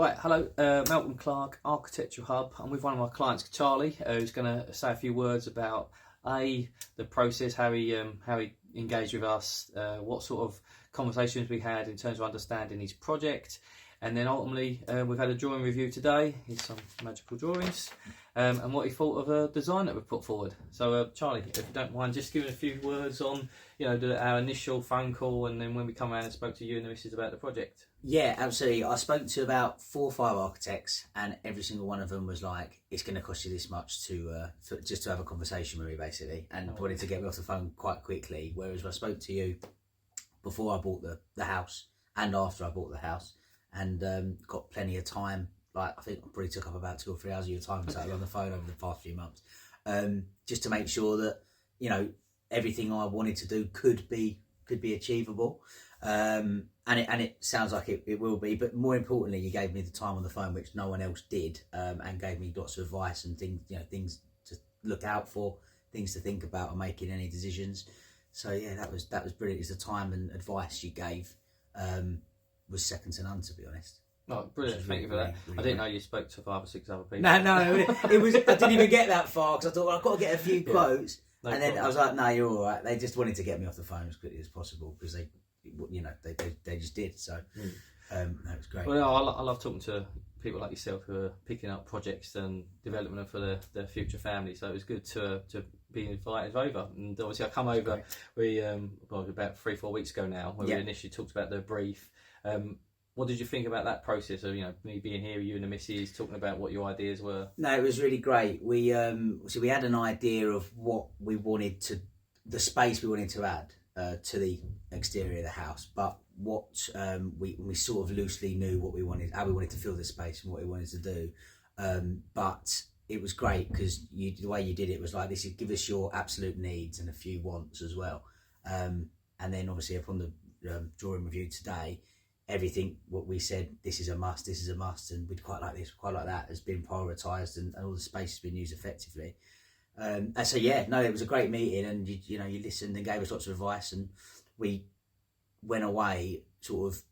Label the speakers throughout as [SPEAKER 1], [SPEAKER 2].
[SPEAKER 1] Right, hello, Malcolm Clark, Architectural Hub. I'm with one of my clients, Charlie, who's going to say a few words about the process, how he engaged with us, what sort of conversations we had in terms of understanding his project, and then ultimately we've had a drawing review today. Here's some magical drawings, and what he thought of a design that we've put forward. So, Charlie, if you don't mind, just giving a few words on, our initial phone call, and then when we come around and spoke to you and the missus about the project.
[SPEAKER 2] Yeah, absolutely. I spoke to about 4 or 5 architects, and every single one of them was like, "It's going to cost you this much just to have a conversation with me, basically," and wanted to get me off the phone quite quickly. Whereas I spoke to you before I bought the house and after I bought the house, and got plenty of time. Like, I think I probably took up about 2 or 3 hours of your time sat on the phone over the past few months, just to make sure that everything I wanted to do could be achievable. And it sounds like it will be, but more importantly, you gave me the time on the phone, which no one else did, and gave me lots of advice and things to look out for, things to think about, and making any decisions. So yeah, that was brilliant. It's the time and advice you gave was second to none, to be honest.
[SPEAKER 1] Oh, brilliant! Thank you for that.
[SPEAKER 2] Really
[SPEAKER 1] I didn't know you spoke to 5 or 6 other people.
[SPEAKER 2] No, it was. I didn't even get that far because I thought, well, I've got to get a few quotes,
[SPEAKER 1] no
[SPEAKER 2] and
[SPEAKER 1] problem.
[SPEAKER 2] then I was like, no, you're all right. They just wanted to get me off the phone as quickly as possible because they just did. So that was great.
[SPEAKER 1] Well, no, I love talking to people like yourself who are picking up projects and developing them for their future family. So it was good to be invited over. And obviously, I come over. We about 3 or 4 weeks ago now, where we initially talked about the brief. What did you think about that process of me being here, you and the missus, talking about what your ideas were?
[SPEAKER 2] No, it was really great. We had an idea of what we wanted the space we wanted to add to the exterior of the house, but what we sort of loosely knew what we wanted, how we wanted to fill the space and what we wanted to do. But it was great because the way you did it was like, this is give us your absolute needs and a few wants as well. And then obviously upon the drawing review today, everything what we said, this is a must, and we'd quite like this, quite like that, has been prioritised, and all the space has been used effectively. And so it was a great meeting, and you listened and gave us lots of advice, and we went away sort of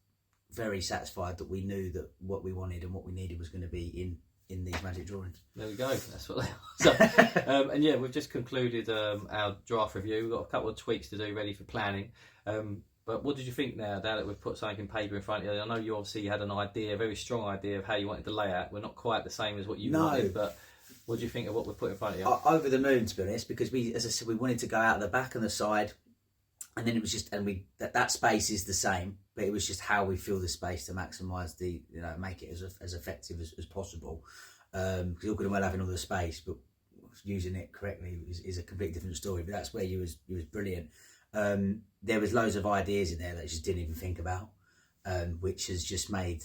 [SPEAKER 2] very satisfied that we knew that what we wanted and what we needed was going to be in these magic drawings.
[SPEAKER 1] There we go. That's what they are. So, and we've just concluded our draft review. We've got a couple of tweaks to do ready for planning. But what did you think now that we've put something in paper in front of you? I know you obviously had an idea, a very strong idea of how you wanted the layout. We're not quite the same as what you wanted, but what do you think of what we've put in front of you?
[SPEAKER 2] Over the moon, to be honest, because as I said, we wanted to go out the back and the side, and then it was just, and that space is the same, but it was just how we fill the space to maximise make it as effective as possible. Because you're good and well having all the space, but using it correctly is a completely different story. But that's where you was brilliant. There was loads of ideas in there that I just didn't even think about, which has just made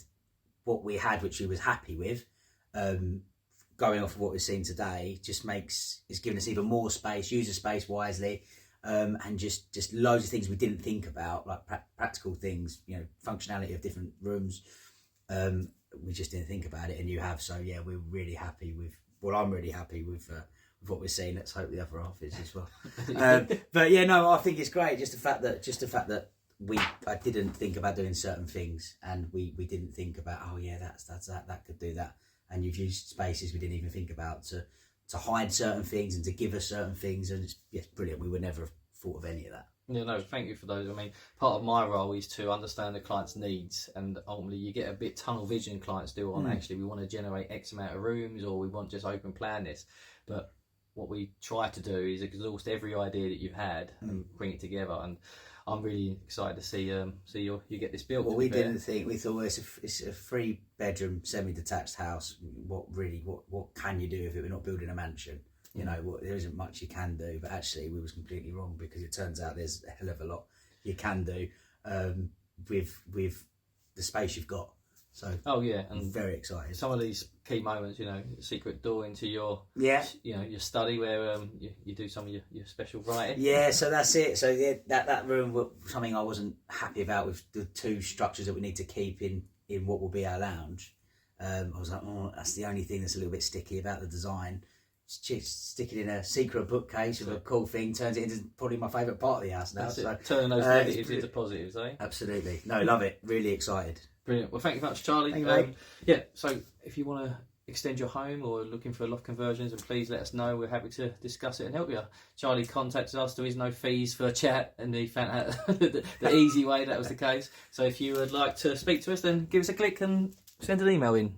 [SPEAKER 2] what we had, which we was happy with, going off of what we've seen today, is giving us even more space, use the space wisely, and just loads of things we didn't think about, like practical things, functionality of different rooms. We just didn't think about it, and you have. So yeah, we're really happy with. Well, I'm really happy with what we're seeing. Let's hope the other half is as well. But yeah, no, I think it's great. Just the fact that I didn't think about doing certain things, and we didn't think about, oh yeah, that's that could do that. And you've used spaces we didn't even think about to hide certain things and to give us certain things, and it's brilliant. We would never have thought of any of that.
[SPEAKER 1] Yeah, no, thank you for those. I mean, part of my role is to understand the client's needs, and ultimately you get a bit tunnel vision, clients do, on actually we want to generate X amount of rooms, or we want just open plan this. But what we try to do is exhaust every idea that you've had and bring it together, and I'm really excited to see you get this built.
[SPEAKER 2] Well, we didn't think, we thought, well, it's a 3-bedroom semi-detached house. What can you do with it? We're not building a mansion. There isn't much you can do, but actually we was completely wrong, because it turns out there's a hell of a lot you can do with the space you've got. So
[SPEAKER 1] and
[SPEAKER 2] I'm very excited.
[SPEAKER 1] Some of these key moments, secret door into your your study where you do some of your special writing.
[SPEAKER 2] Yeah, so that's it. So that room was something I wasn't happy about, with the 2 structures that we need to keep in what will be our lounge. I was like, that's the only thing that's a little bit sticky about the design. Stick it in a secret bookcase with a cool thing, turns it into probably my favourite part of the house now.
[SPEAKER 1] So turn those negatives into positives, eh?
[SPEAKER 2] Absolutely. No, love it. Really excited.
[SPEAKER 1] Brilliant. Well, thank you very much, Charlie.
[SPEAKER 2] Thank you, mate.
[SPEAKER 1] Yeah, so if you want to extend your home or looking for loft conversions, and please let us know. We're happy to discuss it and help you. Charlie contacted us. There is no fees for a chat, and he found out the easy way that was the case. So if you would like to speak to us, then give us a click and send an email in.